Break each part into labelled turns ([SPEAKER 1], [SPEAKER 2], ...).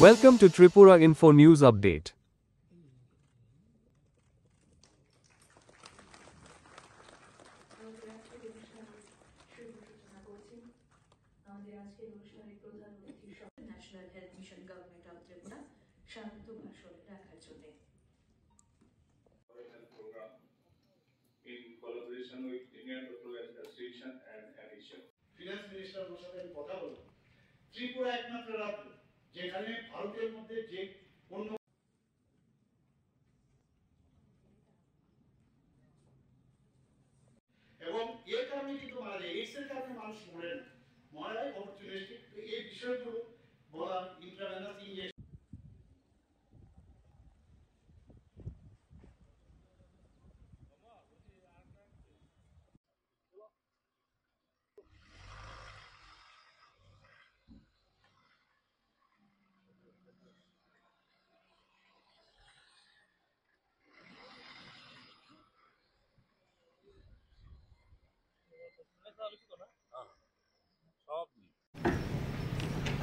[SPEAKER 1] Welcome to Tripura Info News Update.
[SPEAKER 2] National health mission government of Tripura শান্ত ভাষণ রাখার জন্য
[SPEAKER 3] in collaboration with Indian Petroleum Association and ANISHA.
[SPEAKER 4] Finance minister সাথে আমি কথা বলবো। ত্রিপুরা একমাত্র রাজ্য যেখানে ভারতের মধ্যে যে অন্য এবং এর কারণে কিন্তু মারা যায়, এইডস এর কারণে মানুষ মরে না, মারা যায় অপরচুনিস্টিক। এই বিষয়গুলো বলা ইন্ট্রাভেনাস ইনজেকশন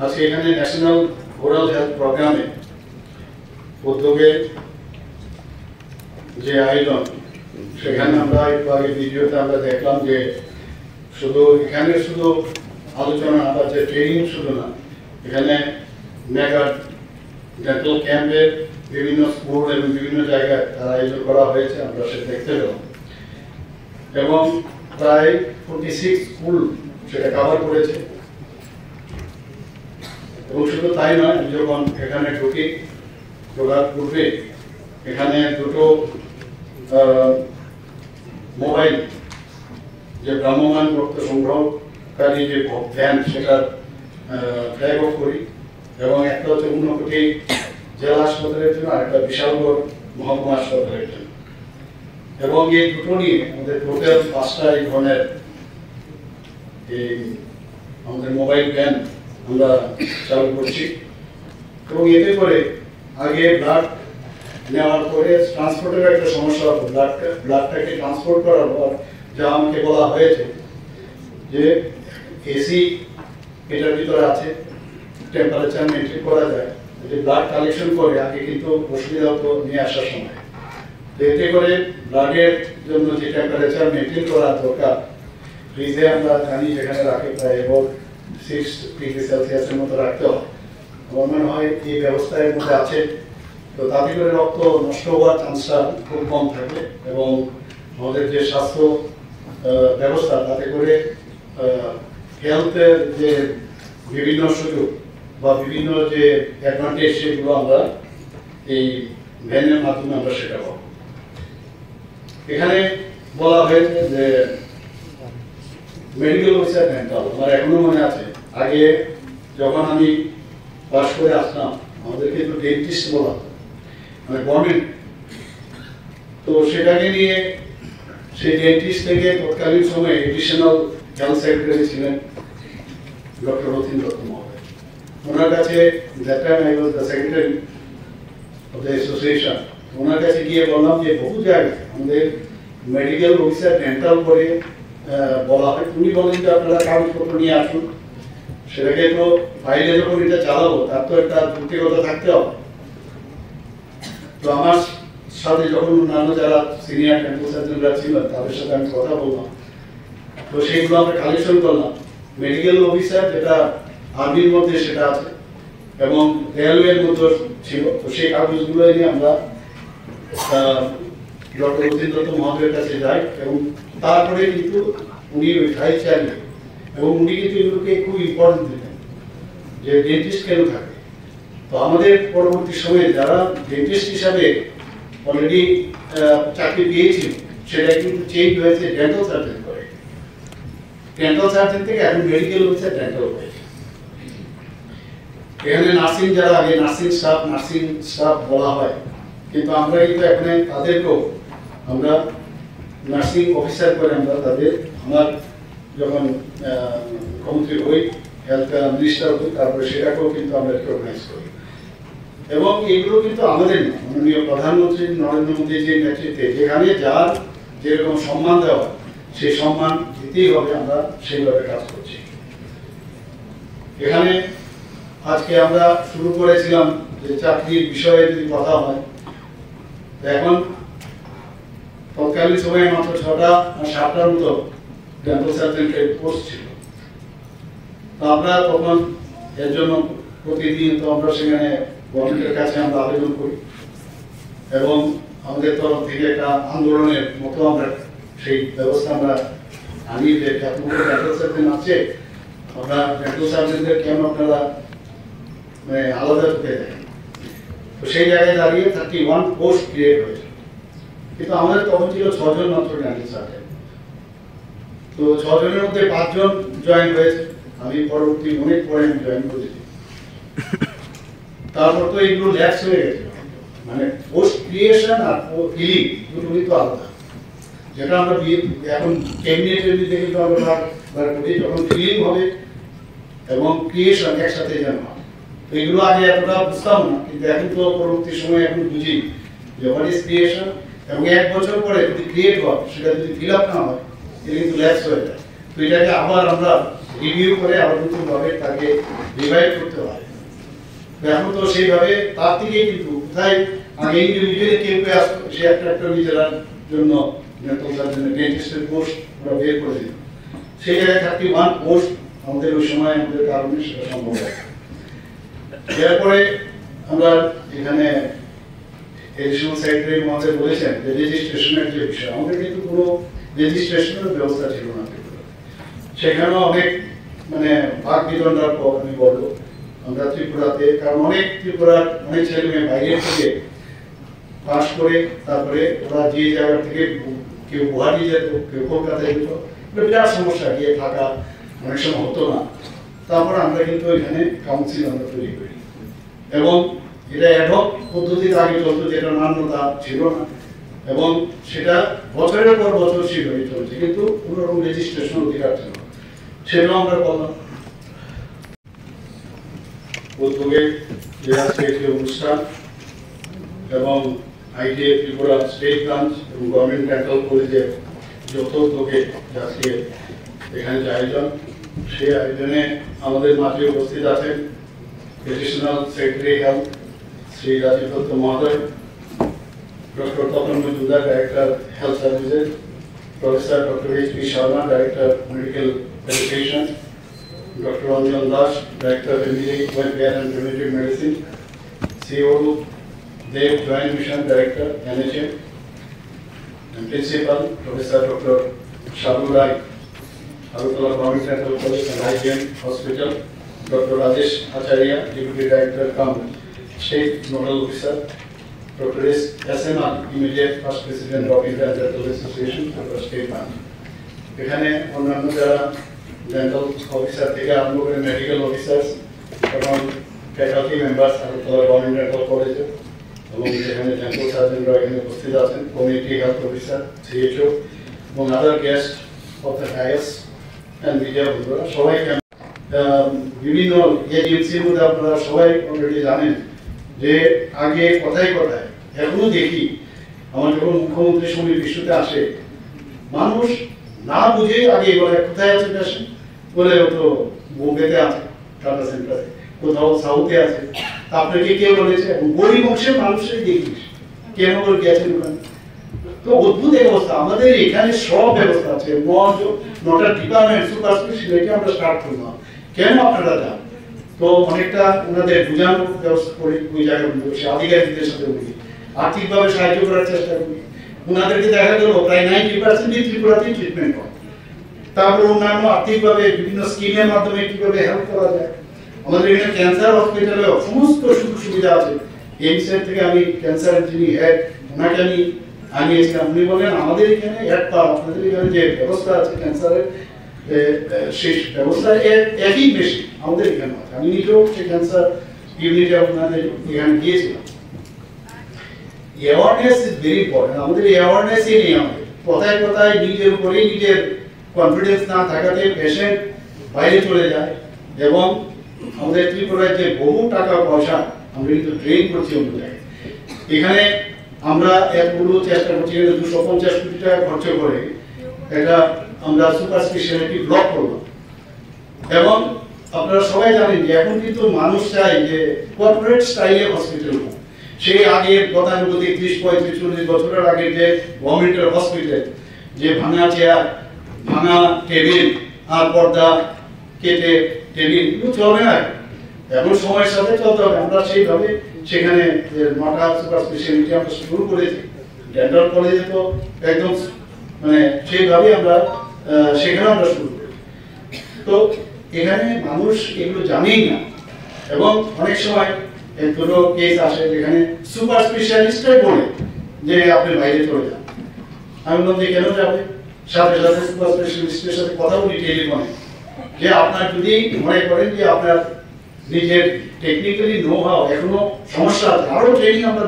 [SPEAKER 4] আজকে এখানে ন্যাশনাল ওরাল হেলথ প্রোগ্রামে উদ্যোগে যে আয়োজন, সেখানে আমরা একটু আগে ভিডিওতে আমরা দেখলাম যে শুধু এখানে শুধু আলোচনা বা যে ট্রেনিং শুধু না, এখানে মেগা ডেন্টাল ক্যাম্পের বিভিন্ন স্কুল এবং বিভিন্ন জায়গায় তারা আয়োজন করা হয়েছে, আমরা সেটা দেখতে পেলাম। এবং প্রায় 46 স্কুল সেটা কভার করেছে। এবং শুধু তাই নয়, আমি যখন এখানে ঢোকার পূর্বে এখানে দুটো মোবাইল যে ভ্রাম্যমান রক্ত সংগ্রহকারী যে ভ্যান, সেটার ফ্ল্যাগ অফ করি। এবং একটা হচ্ছে ঊনকোটি জেলা হাসপাতালের জন্য, আর একটা বিশালগড় মহকুমা হাসপাতালের জন্য। এবং এই দুটো নিয়ে আমাদের টোটাল 5টা এই ধরনের এই আমাদের মোবাইল ভ্যান আমরা চালু করছি। এবং এতে করে আগে ব্লাড নেওয়ার পরে ট্রান্সপোর্টের একটা সমস্যা হতো, ব্লাডটাকে ট্রান্সপোর্ট করার পর যা আমাকে বলা হয়েছে যে এসি এটার ভিতরে আছে, টেম্পারেচার মেনটেন করা যায়, যে ব্লাড কালেকশন করে আগে কিন্তু অসুবিধা হতো নিয়ে আসার সময়। তো এতে করে ব্লাডের জন্য যে টেম্পারেচার মেনটেন করা দরকার, ফ্রিজে আমরা জানি যেখানে রাখে প্রায় এবং 6 ডিগ্রি সেলসিয়াসের মতো রাখতে হয়। আমার মনে হয় এই ব্যবস্থার মধ্যে আছে, তো তাতে করে রক্ত নষ্ট হওয়ার চান্সটা খুব কম থাকে। এবং আমাদের যে স্বাস্থ্য ব্যবস্থা, তাতে করে হেলথের যে বিভিন্ন সুযোগ বা বিভিন্ন যে অ্যাডভান্টেজ, সেগুলো আমরা এই ভ্যানের মাধ্যমে আমরা সেটা পাবো। এখানে বলা হয়েছে যে মেডিকেল অফিসার ডেন্টাল, আমার এখনো মনে আছে আগে যখন আমি পাস করে আসলাম আমাদেরকে একটু ডেন্টিস্ট বলা, মানে গভর্নমেন্ট। তো সেটাকে নিয়ে সেই ডেন্টিস্ট থেকে তৎকালীন সময়ে এডিশনাল হেলথ সেক্রেটারি ছিলেন ডক্টর রতিন দত্ত মহোদয়। ওনার কাছে that time I was the secretary of the association. ওনার কাছে গিয়ে বললাম যে বহু জায়গায় আমাদের মেডিকেল অফিসার ডেন্টাল করে বলা হয়, উনি বলেন যে আপনারা কাগজপত্র নিয়ে আসুন, সেটাকে তো বাইরে যখন এটা চালাবো তার তো একটা যুক্তিগতা থাকতে হবে। তো আমার সাথে যখন অন্যান্য যারা সিনিয়র ডেন্টাল সার্জনরা ছিলেন তাদের সাথে আমি কথা বললাম, তো সেইগুলো আমরা কালেকশন করলাম। মেডিকেল অফিসার যেটা আর্মির মধ্যে সেটা আছে এবং রেলওয়ের মধ্যে ছিল, তো সেই কাগজগুলো নিয়ে আমরা ডক্টর রতিন দত্ত মহোদয়ের কাছে যাই। এবং তারপরে কিন্তু উনি ওই ভাইস চেয়ারম্যান, এবং উনি কিন্তু এগুলোকে খুব ইম্পর্টেন্ট দিতেন যে ডেন্টিস্ট কেন থাকে। তো আমাদের পরবর্তী সময়ে যারা ডেন্টিস্ট হিসাবে অলরেডি চাকরি পেয়েছিল, সেটা কিন্তু চেঞ্জ হয়েছে ডেন্টাল সার্জন করে। ডেন্টাল সার্জন থেকে এখন মেডিকেল অফিসার ডেন্টাল হয়েছে। এখানে নার্সিং যারা আগে নার্সিং স্টাফ বলা হয়, কিন্তু আমরা কিন্তু এখানে তাদেরকেও আমরা নার্সিং অফিসার করে আমরা তাদের, আমার যখন মুখ্যমন্ত্রী হই, হেলথ মিনিস্টার হই, তারপরে সেটাকেও কিন্তু আমরা রিকগনাইজ করি। এবং এগুলো কিন্তু আমাদের না, মাননীয় প্রধানমন্ত্রী নরেন্দ্র মোদীজির নেতৃত্বে যেখানে যার যেরকম সম্মান দেওয়া, সেই সম্মান দিতেই হবে, আমরা সেইভাবে কাজ করছি। এখানে আজকে আমরা শুরু করেছিলাম যে চাকরির বিষয়ে যদি কথা হয়, এখন তৎকালীন সময়ে মাত্র 6টা আর 7টার মতো ডেন্টাল সার্জেন্টের পোস্ট ছিল। তো আমরা তখন এর জন্য প্রতিদিন তো আমরা সেখানে গভর্নমেন্টের কাছে আমরা আবেদন করি এবং আমাদের তরফ থেকে একটা আন্দোলনের মতো আমরা সেই ব্যবস্থা আমরা আনি যে যতগুলো ডেন্টাল সার্জন আছে আমরা ডেন্টাল সার্জনদের কেন আপনারা মানে আলাদা করে দেখেন। তো সেই জায়গায় দাঁড়িয়ে 31 পোস্ট ক্রিয়েট হয়েছে, কিন্তু আমাদের তখন ছিল 6 জন মাত্র ডেন্টাল সার্জন। তো 6 জনের মধ্যে 5 জন জয়েন হয়েছে, আমি পরবর্তী অনেক পরে আমি জয়েন করেছি। তারপর তো এগুলো ল্যাপস হয়ে গেছে, মানে পোস্ট ক্রিয়েশন আর ফিলিং দুটোই তো আলাদা। যেটা আমরা এখন ক্যাবিনেটের দিকে কিন্তু আমরা করি, যখন ফিলিং হবে এবং ক্রিয়েশন একসাথে যেন হয়। তো এগুলো আগে এতটা বুঝতাম না, কিন্তু এখন তো পরবর্তী সময় এখন বুঝি যে হোয়াট ইজ ক্রিয়েশন, এবং 1 বছর পরে যদি ক্রিয়েট হয় সেটা যদি ফিল আপ না হয় এটা কিন্তু ল্যাপস হয়ে যায়। তো এটাকে আবার আমরা রিভিউ করে আবার নতুনভাবে তাকে রিভাইভ করতে হয়। এখন তো সেইভাবে তার থেকে কিন্তু কোথায় আগে ইন্ডিভিজুয়ালি কেউ আসতো, সে একটা নিজেরার জন্য ডেন্টাল সার্জনের ডেন্টিস্টের পোস্ট আমরা বের করে দিই। সেই জায়গায় 31 পোস্ট আমাদের ওই সময় আমাদের কারণে সেটা সম্ভব হয়। এরপরে আমরা এখানে এডিশনাল সেক্রেটারি মহাশয় বলেছেন যে রেজিস্ট্রেশনের যে বিষয়, আমাদের কিন্তু কোনো রেজিস্ট্রেশনের ব্যবস্থা ছিল না। সেখানেও অনেক মানে ভাগ বিতরণের পর আমি বলবো আমরা ত্রিপুরাতে, কারণ অনেক ত্রিপুরার অনেক ছেলে মেয়ে বাইরের থেকে পাস করে তারপরে ওরা যে জায়গা থেকে কেউ গুয়াহাটি যেত, কেউ কলকাতায় যেত, বিরাট সমস্যা, গিয়ে থাকা অনেক সময় হতো না। তারপর আমরা কিন্তু এখানে কাউন্সিল আমরা তৈরি করি এবং এটা অ্যাডহক পদ্ধতিতে আগে চলতো, যেটা মান্যতা ছিল না এবং সেটা বছরের পর বছর সেভাবে চলছে, কিন্তু কোনো রকম রেজিস্ট্রেশন অধিকার ছিল না, সেটাও আমরা করলাম। উদ্যোগে যে আজকে একটি অনুষ্ঠান এবং আইটিআই ত্রিপুরা স্টেট ব্রাঞ্চ এবং গভর্নমেন্ট ডেন্টাল কলেজের যৌথ উদ্যোগে আজকে এখানে যে আয়োজন, সেই আয়োজনে আমাদের মাঝে উপস্থিত আছেন additional secretary health Shri Rajib Dutta মহোদয়, doctor Tapan Majumdar director health services, professor doctor H P. Sharma director medical education, Dr. Ranjan Das, Director of Family Welfare and Preventive Medicine, CEO Dev Joint Mission Director, NHM, and Principal Professor Dr. Shabu Rai, Agartala Government Dental College and IGM Hospital, Dr. Rajesh Acharya, Deputy Director, State Nodal Officer, Dr. S.M.R., Immediate First President of Indian Dental Association, Dr. State Bank. এখানে অন্যান্য যারা dental officer থেকে আরম্ভ করে medical officers এবং faculty members Agartala government dental কলেজে এবং যেখানে ডেন্টাল সার্জনরা এখানে উপস্থিত আছেন, কমিউনিটি হেলথ অফিসার, সিএইচও এবং other guest of the highest and media বন্ধুরা সবাইকে বিভিন্ন এজেন্সির মধ্যে আপনারা সবাই অলরেডি জানেন যে আগে কথায় কথায় এখনো দেখি আমার যখন মুখ্যমন্ত্রী সমীর বিশ্বতে আসে মানুষ না বুঝে আগে বলে কোথায় আছে পেশেন্ট, বলে ও তো বোম্বেতে আছে টাটা সেন্টারে, কোথাও সাউথে আছে। আপনাকে কে বলেছে? গরিব অংশের মানুষের দেখিস কেন করে গেছেন ওখানে। তো অদ্ভুত অবস্থা, আমাদের এখানে সব ব্যবস্থা আছে, 9টা ডিপার্টমেন্ট সুপার স্পেশালিটি আমরা স্টার্ট করলাম, কেন আপনারা যান? তো অনেকটা ওনাদের বোঝানোর ব্যবস্থা করি, ওই জায়গায় বসে আধিকারিকদের সাথে বলি, আর্থিকভাবে সাহায্য করার চেষ্টা করি। ওনাদেরকে দেখা গেল প্রায় 90% ত্রিপুরাতেই ট্রিটমেন্ট হয়। তারপর অন্যান্য আর্থিকভাবে বিভিন্ন স্কিমের মাধ্যমে কিভাবে হেল্প করা যায়। আমাদের এখানে ক্যান্সার হসপিটালে সমস্ত সুযোগ সুবিধা আছে। এইমসের থেকে আমি ক্যান্সার যিনি হেড ওনাকে আমি আনিয়েছিলাম, উনি বলেন আমাদের এখানে আপনাদের এখানে যে ব্যবস্থা আছে ক্যান্সারের সেই ব্যবস্থা একই বেশি আমাদের এখানে আছে। আমি নিজেও সেই ক্যান্সার ইউনিটে আপনাদের এখানে গিয়েছিলাম। Awareness is very important. আমাদের অ্যাওয়ারনেসই নেই, আমাদের কথায় কথায় নিজের উপরেই নিজের কনফিডেন্স না থাকাতে পেশেন্ট বাইরে চলে যায় এবং আমাদের ত্রিপুরায় যে বহু টাকা পয়সা আমরা কিন্তু ড্রেন করছি অন্য জায়গায়। এখানে আমরা এতগুলো চেষ্টা করছি, 250 কোটি টাকা খরচ করে এটা আমরা সুপার স্পেশালিটি ব্লক করলাম এবং আপনারা সবাই জানেন যে এখন কিন্তু মানুষ চায় যে কর্পোরেট স্টাইলে হসপিটাল, সেই আগে গতানুগতিক 30-35-40 বছরের আগে যে গভর্নমেন্টের হসপিটাল, যে ভাঙা চেয়ার, ভাঙা টেবিল আর পর্দা কেটে টেবিল, এগুলো চলে না। এখন সময়ের সাথে চলতে হবে। আমরা সেইভাবে সেখানে 9টা সুপার স্পেশালিটি আমরা শুরু করেছি। ডেন্টাল কলেজে তো একদম মানে সেইভাবে আমরা সেখানে আমরা শুরু করি। তো এখানে মানুষ এগুলো জানেই না, এবং অনেক সময় দুটো কেস আসে যেখানে সুপার স্পেশালিস্টই বলে যে আপনি বাইরে চলে যান। আমি বললাম যে কেন যাবে? সাথে সাথে সুপার স্পেশালিস্টের সাথে কথা বলি টেলিফোনে, যে আপনার যদি মনে করেন যে আপনার নিজের টেকনিক্যালি নো হাও এখনো সমস্যা আছে, আরো ট্রেনিং আমরা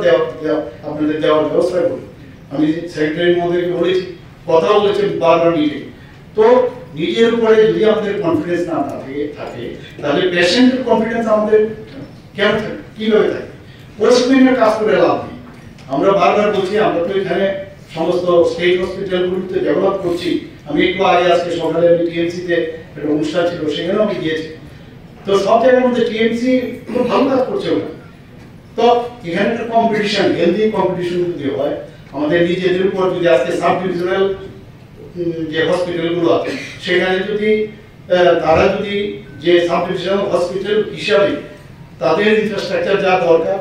[SPEAKER 4] আপনাদের দেওয়ার ব্যবস্থা করি। আমি সেক্রেটারি মহোদয়কে বলেছি, কথা বলেছেন বারবার মিটিং। তো নিজের উপরে যদি আমাদের কনফিডেন্স না থাকে তাহলে পেশেন্টের কনফিডেন্স আমাদের কেন থাকে, কিভাবে থাকে? পোস্টম্যানের কাজ করে লাভ নেই। আমরা বারবার বলছি, আমরা তো এখানে সমস্ত স্টেট হসপিটালগুলোতে ডেভেলপ করছি। আমি একটু আগে আজকে সকালে আমি টিএমসিতে একটা অনুষ্ঠান ছিল, সেখানেও আমি গিয়েছি। তো সব জায়গার মধ্যে টিএমসি খুব ভালো কাজ করছে ওরা। তো এখানে একটা কম্পিটিশন, হেলদি কম্পিটিশন যদি হয়, আমাদের নিজেদের উপর যদি আজকে সাব ডিভিশনাল যে হসপিটালগুলো আছে সেখানে যদি তারা যদি যে সাব ডিভিশনাল হসপিটাল হিসাবে তাদের ইনফ্রাস্ট্রাকচার যা দরকার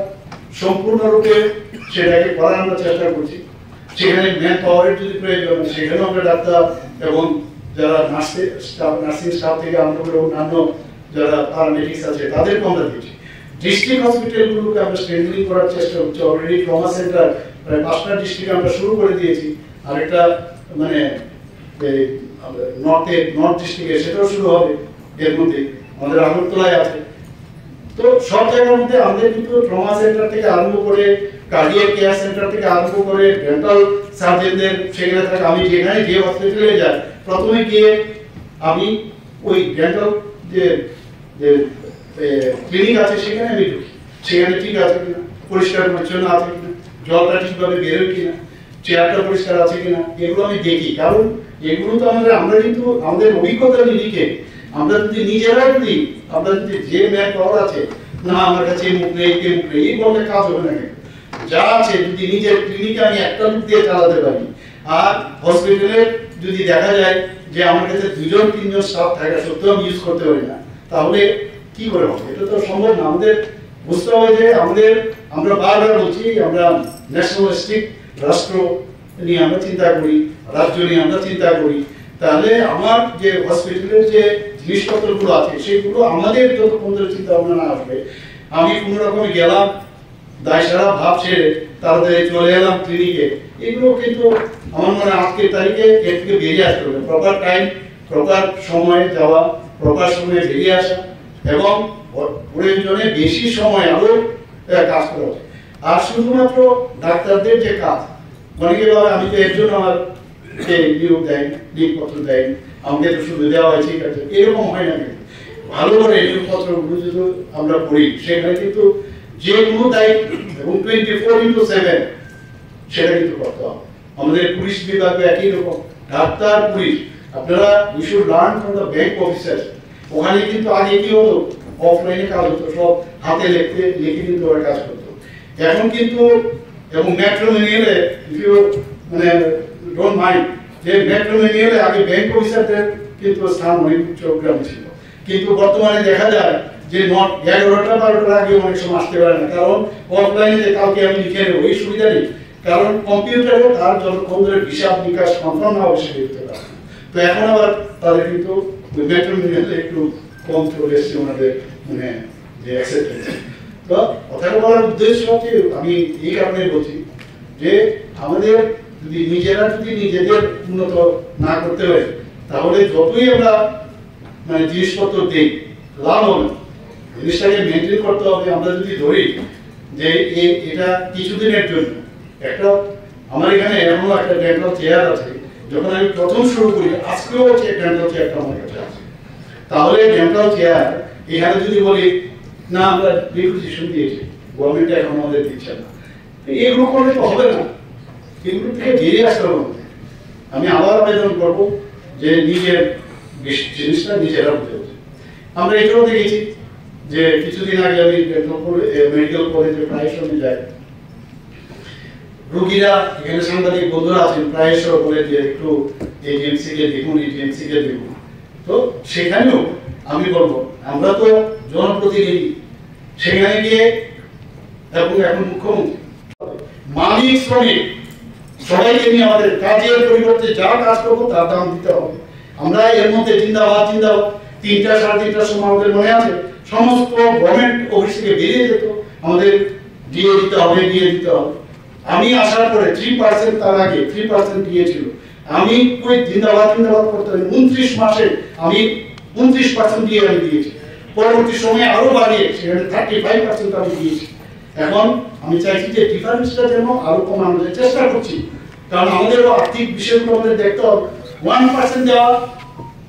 [SPEAKER 4] সম্পূর্ণরূপে সেটাকে করার আমরা চেষ্টা করছি। সেখানে ম্যান পাওয়ারের যদি প্রয়োজন, সেখানেও আমরা ডাক্তার এবং যারা নার্সিং স্টাফ থেকে আরম্ভ করে অন্যান্য যারা প্যারামেডিক্স আছে তাদেরকে আমরা দিচ্ছি। ডিস্ট্রিক্ট হসপিটালগুলোকে আমরা স্ট্রেংথেনিং করার চেষ্টা করছি। অলরেডি ট্রমা সেন্টার প্রায় 5টা ডিস্ট্রিক্টে আমরা শুরু করে দিয়েছি। আরেকটা মানে নর্থ ডিস্ট্রিক্টে সেটাও শুরু হবে এর মধ্যে, আমাদের আগরতলায় আছে। তো সব জায়গার মধ্যে আমাদের কিন্তু ট্রমা সেন্টার থেকে আরম্ভ করে, কার্ডিয়াক কেয়ার সেন্টার থেকে আরম্ভ করে, ডেন্টাল সার্জনদের সেখানে থাকে। আমি যেখানে যে হসপিটালে যাই প্রথমে গিয়ে আমি ওই ডেন্টাল যে ক্লিনিক আছে সেখানে আমি ঢুকি, সেখানে ঠিক আছে কিনা, পরিষ্কার পরিচ্ছন্ন আছে কিনা, জলটা ঠিকভাবে বেরোয় কিনা, চেয়ারটা পরিষ্কার আছে কিনা, এগুলো আমি দেখি। কারণ এগুলো তো আমরা কিন্তু আমাদের অভিজ্ঞতা নিরিখে আমরা যদি নিজেরা যদি আমরা যদি যে ম্যান পাওয়ার আছে না আমার কাছে মুখ নেই কে মুখ নেই, এই বললে কাজ হবে না। কিন্তু যা আছে যদি নিজের ক্লিনিকে আমি একটা লোক দিয়ে চালাতে পারি, আর হসপিটালে যদি দেখা যায় যে আমার কাছে 2-3জন স্টাফ থাকা সত্ত্বেও আমি ইউজ করতে পারি না, তাহলে কি করে হবে? এটা তো সম্ভব না। আমাদের বুঝতে হবে যে আমরা বারবার বলছি আমরা ন্যাশনালিস্টিক রাষ্ট্র নিয়ে আমরা চিন্তা করি, রাজ্য নিয়ে আমরা চিন্তা করি। তাহলে আমার যে হসপিটালের যে জিনিসপত্রগুলো আছে সেগুলো আমাদের যতক্ষণ ধরে চিন্তা ভাবনা না আসবে, আমি কোনো রকমে গেলাম দায় সারা ভাব ছেড়ে তাড়াতাড়ি চলে এলাম ক্লিনিকে, এগুলো কিন্তু আমার মনে হয় আজকের তারিখে এর থেকে বেরিয়ে আসতে হবে। প্রপার টাইম, প্রপার সময়ে যাওয়া, প্রপার সময়ে বেরিয়ে আসা, এবং প্রয়োজনে বেশি সময় আরো কাজ করা উচিত। আর শুধুমাত্র ডাক্তারদের যে কাজ, অনেকে ভাবে আমি তো এর জন্য আমার নিয়োগ দেয়, নিয়োগপত্র দেয়, আমাকে তো শুধু দেওয়া হয়, ঠিক আছে, এরকম হয় না। কিন্তু ভালো করে নিয়োগপত্রগুলো যদি আমরা পড়ি সেখানে কিন্তু যে কোনো দায়িত্ব এবং 24/7 সেটা কিন্তু করতে হবে। আমাদের পুলিশ বিভাগে একই রকম, ডাক্তার, পুলিশ, আপনারা we should learn from the bank officer. ওখানে কিন্তু আগে কি হতো, অফলাইনে কাজ হতো, সব হাতে লিখে কিন্তু ওরা কাজ করতো। এখন কিন্তু এবং ম্যাট্রোমেনিয়ালে মানে ডোন্ট মাইন্ড যে ম্যাট্রোমেনিয়ালে আগে ব্যাংক অফিসারদের কিন্তু স্থান অনেক চট্টগ্রামে ছিল, কিন্তু বর্তমানে দেখা যায় যে 11টা-12টার আগে অনেক সময় আসতে পারে না, কারণ অফলাইনে কাউকে আমি লিখে নেবো এই সুবিধা নেই, কারণ কম্পিউটারে তার যতক্ষণ ধরে হিসাব নিকাশ কনফার্ম না হবে সে লিখতে পারে। তো এখন আবার তাদের কিন্তু ম্যাট্রোমেনিয়ালে একটু কম চলে এসছে ওনাদের মানে যে অ্যাকসেপ্টেন্স। তো কথাটা বলার উদ্দেশ্য হচ্ছে আমি এই কারণে বলছি যে আমাদের যদি নিজেরা যদি নিজেদের উন্নত না করতে হয় তাহলে যতই আমরা মানে জিনিসপত্র দিই লাভ হবে না। জিনিসটাকে মেনটেন করতে হবে। আমরা যদি ধরি যে এটা কিছুদিনের জন্য, একটা আমার এখানে এমনও একটা ডেন্টাল চেয়ার আছে, যখন আমি প্রথম শুরু করি আজকেও হচ্ছে ডেন্টাল চেয়ারটা আমার কাছে আছে, তাহলে ডেন্টাল চেয়ার এখানে যদি বলি না আমরা রিকুইজিশন দিয়েছি, গভর্নমেন্ট এখন আমাদের দিচ্ছে না, এগুলো করলে তো হবে না, এগুলো থেকে বেরিয়ে আসতে হবে। আমি আবার আবেদন করবো যে নিজের জিনিসটা নিজেরা বুঝতে হবে। আমরা এটাও দেখেছি যে কিছুদিন আগে আমি মেডিকেল কলেজে প্রায় সময় যাই, রোগীরা এখানে সাংবাদিক বন্ধুরা আছেন প্রায়শই বলে যে একটু এজিএমসি কে দেখুন, এজিএমসি কে দেখুন। তো সেখানেও আমি বলবো আমরা তো জনপ্রতিনিধি, সেখানে গিয়ে এবং এখন মুখ্যমন্ত্রী মালিক শ্রমিক সবাইকে নিয়ে আমাদের কাজের পরিবর্তে যা কাজ করবো তার দাম দিতে হবে। আমরা এর মধ্যে জিন্দাবাদ জিন্দাবাদ 3টা 3:30টার সময় আমাদের মনে আছে সমস্ত গভর্নমেন্ট অফিস থেকে বেরিয়ে যেত, আমাদের দিয়ে দিতে হবে, দিয়ে দিতে হবে। আমি আসার পরে 3% তার আগে 3% দিয়েছিল, আমি ওই জিন্দাবাদ জিন্দাবাদ করতে 29 মাসে আমি 29% দিয়ে আমি দিয়েছি। পরবর্তী সময়ে আরো বাড়িয়ে সেখানে 35% আমি দিয়েছি। এখন আমি চাইছি যে ডিফারেন্সটা যেন আরো কমানোর চেষ্টা করছি, কারণ আমাদেরও আর্থিক বিষয়গুলো আমাদের দেখতে হবে। 1% দেওয়া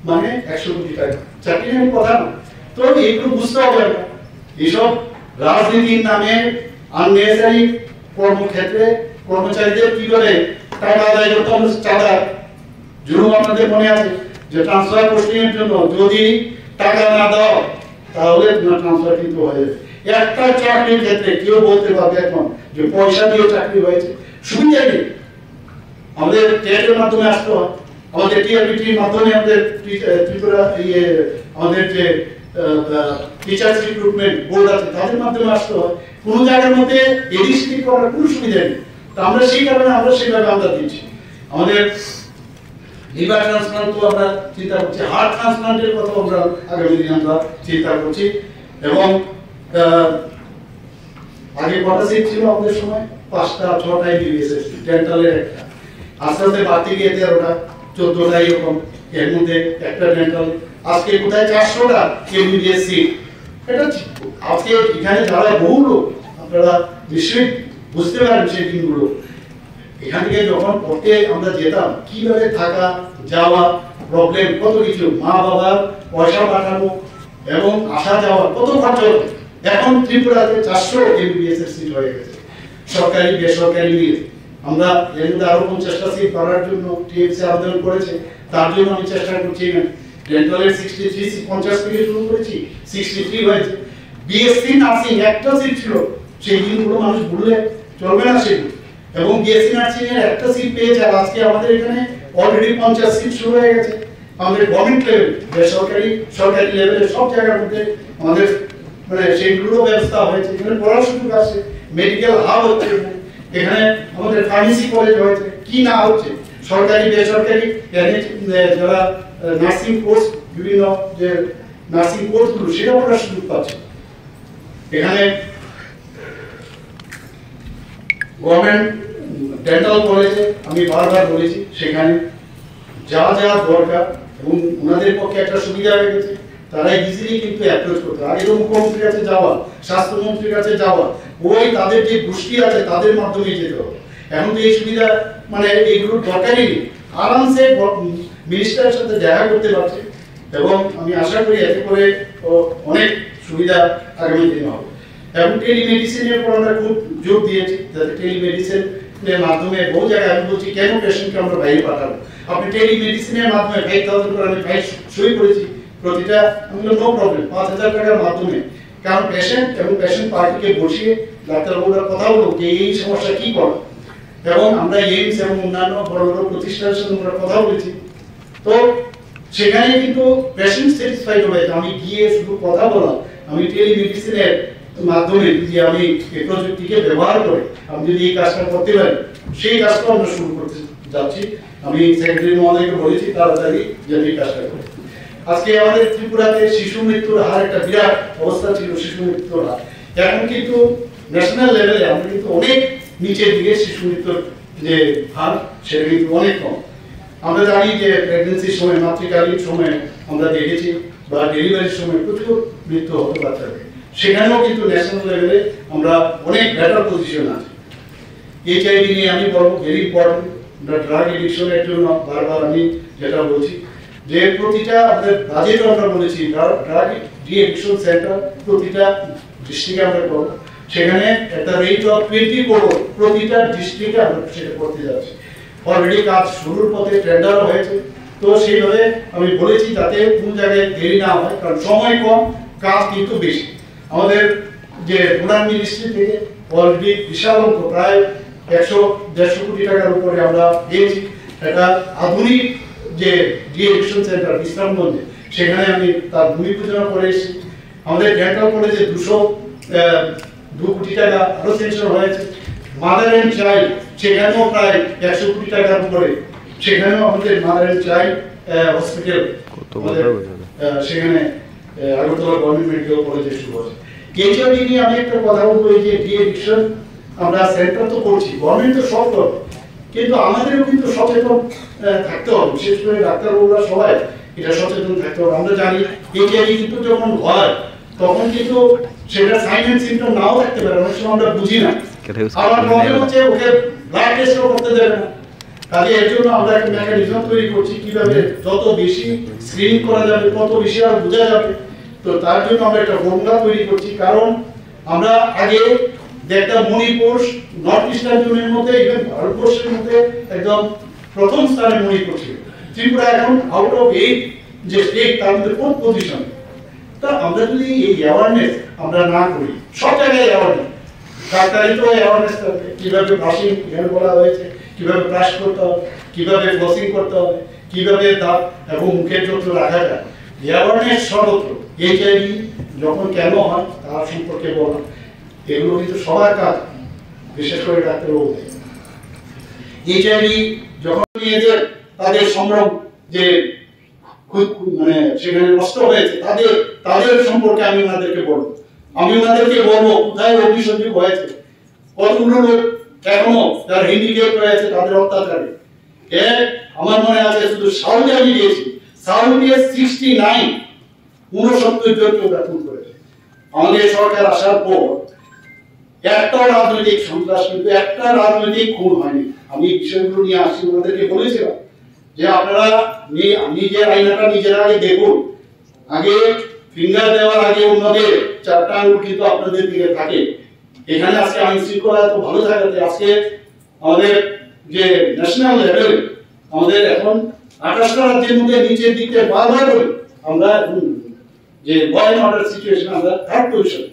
[SPEAKER 4] মানে 100 কোটি টাকা, চাকরির কথা না। তো এইগুলো বুঝতে হবে না, এইসব রাজনীতির নামে আননেসারি কর্মক্ষেত্রে কর্মচারীদের কি করে টাকা আদায় করতে হবে, চাঁদা জুলুম আপনাদের মনে আছে যে ট্রান্সফার পোস্টিং এর জন্য যদি টাকা না দাও তাহলে তোমার ট্রান্সফার কিন্তু হয়ে যাবে। একটা চাকরির ক্ষেত্রে কেউ বলতে পারবে এখন যে পয়সা দিয়ে চাকরি হয়েছে, সুবিধা নেই। আমাদের টেটের মাধ্যমে আসতে হয়, আমাদের টিআরবিটির মাধ্যমে আমাদের ত্রিপুরা আমাদের যে টিচার্স রিক্রুটমেন্ট বোর্ড আছে তাদের মাধ্যমে আসতে হয়। কোনো জায়গার মধ্যে এডিসি করার কোনো সুবিধা নেই। তো আমরা সেই কারণে আমরা সেইভাবে আমরা দিচ্ছি। আমাদের লিভার ট্রান্সপ্লান্ট তো আমরা চিন্তা করছি, হার্ট ট্রান্সপ্লান্টের কথা আমরা আগামী দিনে আমরা চিন্তা করছি। এবং আগে কটা সিট ছিল আমাদের সময় 5টা 6টা এমবিবিএস ডেন্টালের একটা, আস্তে আস্তে বাড়তে গিয়ে 13টা 14টা এরকম, এর মধ্যে একটা ডেন্টাল। আজকে কোথায় 400টা এমবিবিএস সিট। এটা আজকে এখানে যারা বহু লোক আপনারা নিশ্চয়ই বুঝতে পারেন সেই দিনগুলো। এখান থেকে যখন পড়তে আমরা যেতাম কিভাবে থাকা যাওয়া প্রবলেম, কত কিছু, মা বাবার পয়সা পাঠানো এবং আসা যাওয়া কত খরচ হতো। এখন ত্রিপুরাতে 400 এমবিবিএস এর সিট হয়ে গেছে, সরকারি বেসরকারি মিলে। আমরা এর মধ্যে আরো 50টা সিট বাড়ার জন্য টিএমসি আবেদন করেছে, তার জন্য আমি চেষ্টা করছি। ডেন্টালের 63 50 থেকে শুরু করেছি, 63 হয়েছে। বিএসসি নার্সিং একটা সিট ছিল, সেই দিনগুলো মানুষ ভুললে চলবে না সেগুলো। এবং বিএসসি নার্সিং এর একটা সিট পেয়েছে, আর আজকে আমাদের এখানে অলরেডি 50 সিট শুরু হয়ে গেছে। আমাদের গভর্নমেন্ট লেভেল, বেসরকারি সরকারি লেভেলে সব জায়গার মধ্যে আমাদের মানে সেইগুলো ব্যবস্থা হয়েছে। এখানে পড়ার সুযোগ আছে, মেডিকেল হাব হচ্ছে, এখানে আমাদের ফার্মেসি কলেজ হয়েছে। কি না হচ্ছে, সরকারি বেসরকারি যারা নার্সিং কোর্স, বিভিন্ন যে নার্সিং কোর্সগুলো সেটা পড়ার সুযোগ পাচ্ছে। এখানে গভর্নমেন্ট ডেন্টাল কলেজে আমি বারবার বলেছি সেখানে যা যা দরকার এবং ওনাদের পক্ষে একটা সুবিধা হয়ে গেছে, তারা ইজিলি কিন্তু অ্যাপ্রোচ করতে। আগে তো মুখ্যমন্ত্রীর কাছে যাওয়া, স্বাস্থ্যমন্ত্রীর কাছে যাওয়া, ওই তাদের যে গোষ্ঠী আছে তাদের মাধ্যমে যেতে হবে। এখন তো এই সুবিধা মানে এইগুলোর দরকারই নেই, আরামসে মিনিস্টারের সাথে দেখা করতে পারছে। এবং আমি আশা করি এতে করে অনেক সুবিধা আগামী দিনে হবে। এবং টেলিমেডিসিনের উপর আমরা খুব জোর দিয়েছি, যাতে টেলিমেডিসিনের মাধ্যমে বহু জায়গায় আমি বলছি কেন পেশেন্টকে আমরা বাইরে পাঠাবো। আপনি টেলিমেডিসিনের মাধ্যমে 5000 করে আমি ফাইল সই করেছি, প্রতিটা নো প্রবলেম 5000 টাকার মাধ্যমে। কারণ পেশেন্ট এবং পেশেন্ট পার্টিকে বসিয়ে ডাক্তারবাবুরা কথা বলবো যে এই সমস্যা কি করে। এবং আমরা এইমস এবং অন্যান্য বড় বড় প্রতিষ্ঠানের সাথে আমরা কথা বলেছি, তো সেখানে কিন্তু পেশেন্ট স্যাটিসফাইড হয়েছে। আমি গিয়ে শুধু কথা বলা, আমি টেলিমেডিসিনের মাধ্যমে যদি আমি এই প্রযুক্তিকে ব্যবহার করে আমি যদি এই কাজটা করতে পারি, সেই কাজটা আমরা শুরু করতে যাচ্ছি। আমি সেক্রেটারি মহোদয়কে বলেছি তাড়াতাড়ি যেন এই কাজটা করি। আজকে আমাদের ত্রিপুরাতে শিশু মৃত্যুর হার একটা বিরাট অবস্থা ছিল, শিশু মৃত্যুর হার এখন কিন্তু ন্যাশনাল লেভেলে আমরা কিন্তু অনেক নিচের দিকে শিশু মৃত্যুর যে হার সেটা কিন্তু অনেক কম। আমরা জানি যে প্রেগনেন্সির সময়, মাতৃকালীন সময়ে আমরা দেখেছি বা ডেলিভারির সময় প্রচুর মৃত্যু হতে বাচ্চাদের, সেখানেও কিন্তু ন্যাশনাল লেভেলে আমরা অনেক বেটার পজিশন আছে। এইচআইভি নিয়ে আমি বলবো ভেরি ইম্পর্টেন্ট, ড্রাগ এডিকশনের জন্য বারবার আমি যেটা বলছি যে প্রতিটা আমাদের বাজেটও আমরা বলেছি ড্রাগ ডি এডিকশন সেন্টার প্রতিটা ডিস্ট্রিক্টে আমরা করবো, সেখানে একটা রেট অফ 20 করোড় প্রতিটা ডিস্ট্রিক্টে আমরা সেটা করতে যাচ্ছি। অলরেডি কাজ শুরুর পথে, টেন্ডারও হয়েছে, তো সেইভাবে আমি বলেছি যাতে কোনো জায়গায় দেরি না হয়, কারণ সময় কম, কাজ কিন্তু বেশি। আমাদের যে প্রধান মিনিস্ট্রি থেকে অলরেডি বিশাল অঙ্ক প্রায় 100-150 কোটি টাকার উপরে আমরা দিয়েছি। একটা আধুনিক যে ডিএডিকশন সেন্টার বিশ্রামগঞ্জে, সেখানে আমি তার ভূমি পূজা করে এসেছি। আমাদের ডেন্টাল কলেজে 2 কোটি টাকা আরো সেকশন হয়েছে। মাদার অ্যান্ড চাইল্ড সেখানেও প্রায় 100 কোটি টাকার উপরে, সেখানেও আমাদের মাদার অ্যান্ড চাইল্ড হসপিটাল সেখানে আগরতলা গভর্নমেন্ট মেডিকেল কলেজে শুরু হয়েছে। এইচআইভি নিয়ে আমি একটা কথা বলবো, এই যে ডিএডিকশন আমরা সেন্টার তো করছি, গভর্নমেন্ট তো সব করবে, কিন্তু আমাদেরও কিন্তু সচেতন থাকতে হবে, বিশেষ করে ডাক্তারবাবুরা সবাই এটা সচেতন থাকতে হবে। আমরা জানি এইচআইভি কিন্তু যখন হয় তখন কিন্তু সেটা সাইন এন্ড সিম্পটম নাও থাকতে পারে, অনেক সময় আমরা বুঝি না। আমার মনে হচ্ছে ওকে ব্লাড টেস্টও করতে দেবে না। কাজে এর জন্য আমরা একটা মেকানিজম তৈরি করছি কিভাবে যত বেশি স্ক্রিনিং করা যাবে তত বেশি আর বোঝা যাবে। তো তার জন্য আমরা একটা ফর্মুলা তৈরি করছি, কারণ আমরা আগে একটা মণিপুর নর্থ ইস্টার্ন জোনের মধ্যে, ইভেন ভারতবর্ষের মধ্যে একদম প্রথম স্থানে মণিপুর ছিল। ত্রিপুরা এখন আউট অফ 8 যে স্টেট তার মধ্যে 4th পজিশন। তা আমরা যদি এই অ্যাওয়ারনেস আমরা না করি, সব জায়গায় অ্যাওয়ারনেস, ডাক্তারি তো অ্যাওয়ারনেস থাকবে, কিভাবে ব্রাশিং এখানে বলা হয়েছে, কিভাবে ব্রাশ করতে হবে, কিভাবে ফ্লসিং করতে হবে, কিভাবে দাঁত এবং মুখের যত্ন রাখা যায়, অ্যাওয়ারনেস সর্বত্র। এইচআইভি যখন কেন হয় তার সম্পর্কে বলা, এগুলো কিন্তু সবার কাজ, বিশেষ করে ডাক্তারবাবুদের। এইচআইভি যখন মেয়েদের তাদের সম্ভ্রম যে মানে সেখানে নষ্ট হয়েছে, তাদের সম্পর্কে আমি ওনাদেরকে বলবো, কোথায় অগ্নিসংযোগ হয়েছে, কতগুলো লোক এখনো তার হ্যান্ডিক্যাপ রয়েছে তাদের অত্যাচারে। আমার মনে আছে শুধু সাউথে আমি গিয়েছি, সাউথে 69 জনকে খুন করেছে। আমাদের সরকার আসার পর একটা রাজনৈতিক সন্ত্রাস, কিন্তু একটা রাজনৈতিক খুন হয়নি। আমি বিষয়গুলো নিয়ে আসছি, ওনাদেরকে বলেছিলাম যে আপনারা নিজের আইনাটা নিজের আগে দেখুন, আগে ফিঙ্গার দেওয়ার আগে অন্যদের 4টা আঙুল কিন্তু আপনাদের দিকে থাকে। এখানে আজকে আইন শৃঙ্খলা এত ভালো থাকাতে আজকে আমাদের যে ন্যাশনাল লেভেল আমাদের এখন 28টা রাজ্যের মধ্যে নিচের দিকে বারবার বলি আমরা এখন যে ল এন্ড অর্ডার সিচুয়েশন আমরা 3rd পজিশন।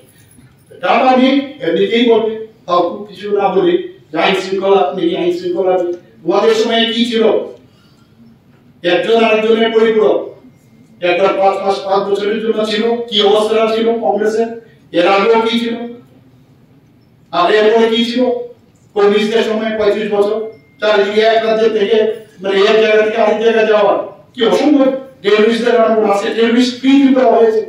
[SPEAKER 4] ডাটা আমি এমনিতেই বলবে, তাও কিছু না বলি যে আইন শৃঙ্খলা নেই, আইন শৃঙ্খলা তোমাদের সময় কি ছিল, একজন আরেকজনের পরিপূরক। একবার 5 বছরের জন্য ছিল, কি অবস্থা ছিল কংগ্রেসের, এর আগেও কি ছিল, আর এরপরে কি ছিল কমিউনিস্টদের সময় 35 বছর, চারিদিকে এক রাজ্য থেকে মানে এক জায়গা থেকে আরেক জায়গায় যাওয়া কি অসম্ভব। টেররিস্টদের নাম আছে, টেররিস্ট ফ্রি করা হয়েছে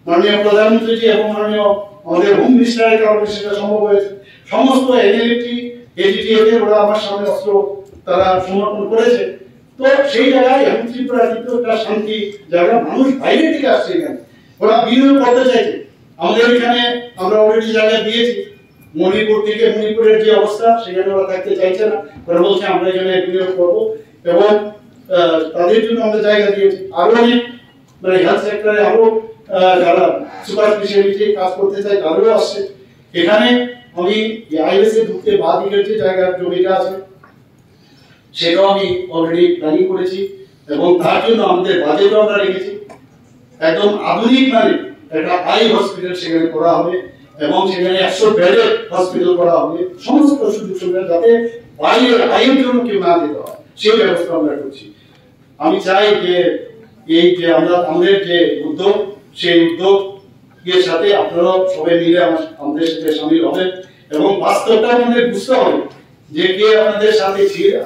[SPEAKER 4] মাননীয় প্রধানমন্ত্রীজি এবং মাননীয় আমাদের হোম মিনিস্টারের কারণে সেটা সম্ভব হয়েছে। সমস্ত এনএলটি এজিটিএফ এর ওরা আমার সামনে অস্ত্র তারা সমর্পণ করেছে। তো সেই জায়গায় এখন ত্রিপুরা কিন্তু একটা শান্তি জায়গা, মানুষ বাইরে থেকে আসছে এখানে, ওরা বিনিয়োগ করতে চাইছে আমাদের এখানে। আমরা অলরেডি জায়গা দিয়েছি, মণিপুর থেকে মণিপুরের যে অবস্থা সেখানে ওরা থাকতে চাইছে না, ওরা বলছে আমরা এখানে বিনিয়োগ করবো, এবং তাদের জন্য আমরা জায়গা দিয়েছি। আরো অনেক মানে হেলথ সেক্টরে আরো যারা সুপার স্পেশালিটি কাজ করতে চায় তাদেরও আসছে এখানে। আমি আইএসএ ঢুকতে বাদ দিকের যে জায়গার জমিটা আছে সেটাও আমি অলরেডি প্ল্যানিং করেছি, এবং তার জন্য আমাদের বাজেটও আমরা রেখেছি। একদম আধুনিক মানে একটা আই হসপিটাল সেখানে করা হবে, এবং সেখানে 100 বেডের হসপিটাল করা হবে, সমস্ত সুযোগ সুবিধা যাতে বাইরের আইয়ের জন্য কেউ না দিতে হয় সেই ব্যবস্থা আমরা করছি। আমি চাই যে এই যে আমরা আমাদের যে উদ্যোগ, সেই উদ্যোগের সাথে আপনারা সবাই মিলে আমাদের সাথে সামিল হবেন, এবং বাস্তবটা আমাদের বুঝতে হবে যে কে আপনাদের সাথে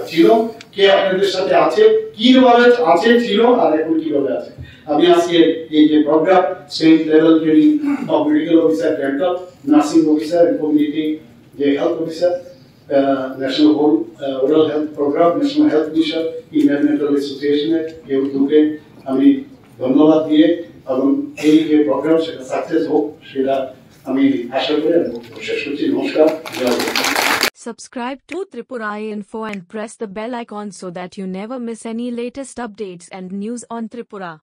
[SPEAKER 4] ছিল, কে আপনাদের সাথে আছে, কিভাবে আছে ছিল আর এখন কিভাবে আছে। আমি আজকে এই যে programme state level training of medical officer, dental, nursing officer, community যে health officer, national whole oral health programme, national health mission, environmental অ্যাসোসিয়েশনের এই উদ্যোগে আমি ধন্যবাদ দিয়ে, এবং এই যে প্রোগ্রাম সেটা সাকসেস হোক সেটা আমি আশা করি এবং শেষ করছি। নমস্কার।
[SPEAKER 5] Subscribe to Tripura Info and press the bell icon so that you never miss any latest updates and news on Tripura.